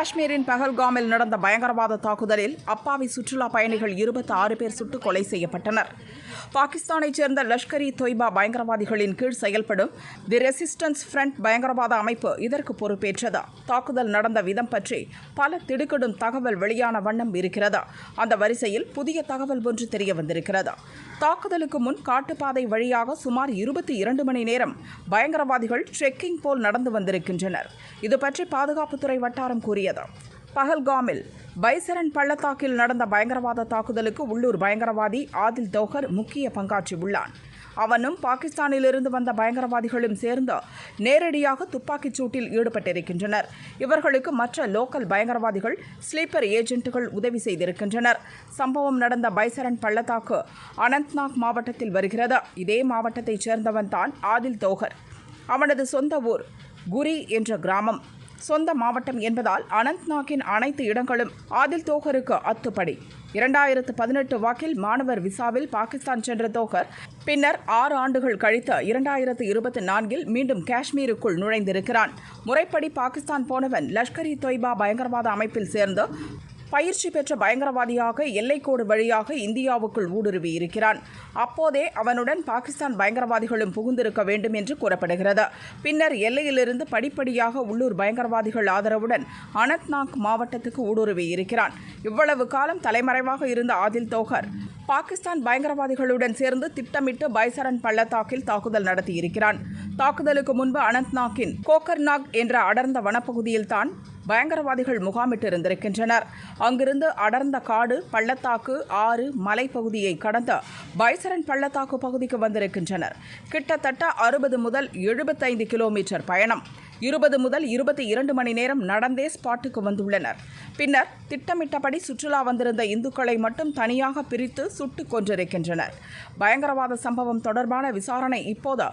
காஷ்மீரின் பஹல்காமில் நடந்த பயங்கரவாத தாக்குதலில் அப்பாவி சுற்றுலா பயணிகள் 26 பேர் சுட்டுக் கொலை செய்யப்பட்டனர். பாகிஸ்தானைச் சேர்ந்த லஷ்கர்-இ தொய்பா பயங்கரவாதிகளின் கீழ் செயல்படும் தி ரெசிஸ்டன்ஸ் ஃப்ரண்ட் பயங்கரவாத அமைப்பு இதற்கு பொறுப்பேற்றது. தாக்குதல் நடந்த விதம் பற்றி பல திடுக்கிடும் தகவல் வெளியான வண்ணம் இருக்கிறது. அந்த வரிசையில் புதிய தகவல் ஒன்று தெரிய வந்திருக்கிறது. தாக்குதலுக்கு முன் காட்டுப்பாதை வழியாக சுமார் 22 மணி நேரம் பயங்கரவாதிகள் ட்ரெக்கிங் போல் நடந்து வந்திருக்கின்றனர். இது பற்றி பாதுகாப்புத்துறை வட்டாரம் கூறியது. பஹல்காமில் பைசரன் பள்ளத்தாக்கில் நடந்த பயங்கரவாத தாக்குதலுக்கு உள்ளூர் பயங்கரவாதி ஆதில் தௌஹர் முக்கிய பங்காற்றியுள்ளான். அவனும் பாகிஸ்தானிலிருந்து வந்த பயங்கரவாதிகளும் சேர்ந்து நேரடியாக துப்பாக்கிச் சூட்டில் ஈடுபட்டிருக்கின்றனர். இவர்களுக்கு மற்ற லோக்கல் பயங்கரவாதிகள் ஸ்லீப்பர் ஏஜென்ட்டுகள் உதவி செய்திருக்கின்றனர். சம்பவம் நடந்த பைசரன் பள்ளத்தாக்கு அனந்த்நாக் மாவட்டத்தில் வருகிறது. இதே மாவட்டத்தைச் சேர்ந்தவன் தான் ஆதில் தௌஹர். அவனது சொந்த ஊர் குரி என்ற கிராமம். சொந்த மாவட்டம் என்பதால் அனந்த்நாக்கின் அனைத்து இடங்களும் ஆதில் தௌஹருக்கு அத்துப்படி. 2018 வாக்கில் மாணவர் விசாவில் பாகிஸ்தான் சென்ற தௌஹர் பின்னர் 6 ஆண்டுகள் கழித்து 2024 மீண்டும் காஷ்மீருக்குள் நுழைந்திருக்கிறான். முறைப்படி பாகிஸ்தான் போனவன் லஷ்கர்-இ தொய்பா பயங்கரவாத அமைப்பில் சேர்ந்து பயிற்சி பெற்ற பயங்கரவாதியாக எல்லைக்கோடு வழியாக இந்தியாவுக்குள் ஊடுருவியிருக்கிறான். அப்போதே அவனுடன் பாகிஸ்தான் பயங்கரவாதிகளும் புகுந்திருக்க வேண்டும் என்று கூறப்படுகிறது. பின்னர் எல்லையிலிருந்து படிப்படியாக உள்ளூர் பயங்கரவாதிகள் ஆதரவுடன் அனந்த்நாக் மாவட்டத்துக்கு ஊடுருவியிருக்கிறான். இவ்வளவு காலம் தலைமறைவாக இருந்த ஆதில் தௌஹர் பாகிஸ்தான் பயங்கரவாதிகளுடன் சேர்ந்து திட்டமிட்டு பைசரன் பள்ளத்தாக்கில் தாக்குதல் நடத்தியிருக்கிறான். தாக்குதலுக்கு முன்பு அனந்த்நாக்கின் கோக்கர்நாக் என்ற அடர்ந்த வனப்பகுதியில் தான் பயங்கரவாதிகள் முகாமிட்டிருந்திருக்கின்றனர். அங்கிருந்து அடர்ந்த காடு, பள்ளத்தாக்கு, ஆறு, மலைப்பகுதியை கடந்து பைசரன் பள்ளத்தாக்கு பகுதிக்கு வந்திருக்கின்றனர். கிட்டத்தட்ட 60 முதல் 75 கிலோமீட்டர் பயணம். 20 முதல் 22 மணி நேரம் நடந்தே ஸ்பாட்டுக்கு வந்துள்ளனர். பின்னர் திட்டமிட்டபடி சுற்றுலா வந்திருந்த இந்துக்களை மட்டும் தனியாக பிரித்து சுட்டுக் கொன்றிருக்கின்றனர். பயங்கரவாத சம்பவம் தொடர்பான விசாரணை இப்போது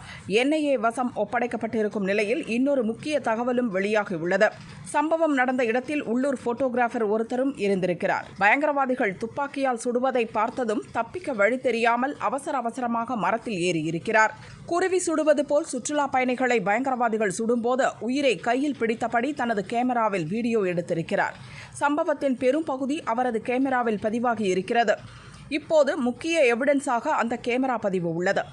NIA வசம் ஒப்படைக்கப்பட்டிருக்கும் நிலையில் இன்னொரு முக்கிய தகவலும் வெளியாகியுள்ளது. சம்பவம் நடந்த இடத்தில் உள்ளூர் போட்டோகிராஃபர் ஒருத்தரும் இருந்திருக்கிறார். பயங்கரவாதிகள் துப்பாக்கியால் சுடுவதை பார்த்ததும் தப்பிக்க வழி தெரியாமல் அவசரமாக மரத்தில் ஏறி இருக்கிறார். குருவி சுடுவது போல் சுற்றுலா பயணிகளை பயங்கரவாதிகள் சுடும்போது உயிரை கையில் பிடித்தபடி தனது கேமராவில் வீடியோ எடுத்திருக்கிறார். சம்பவத்தின் பெரும் பகுதி அவரது கேமராவில் பதிவாகி இருக்கிறது. இப்போது முக்கிய எவிடன்ஸாக அந்த கேமரா பதிவு உள்ளது.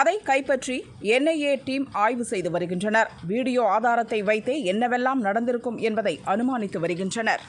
அதை கைப்பற்றி NIA டீம் ஆய்வு செய்து வருகின்றனர். வீடியோ ஆதாரத்தை வைத்தே என்னவெல்லாம் நடந்திருக்கும் என்பதை அனுமானித்து வருகின்றனர்.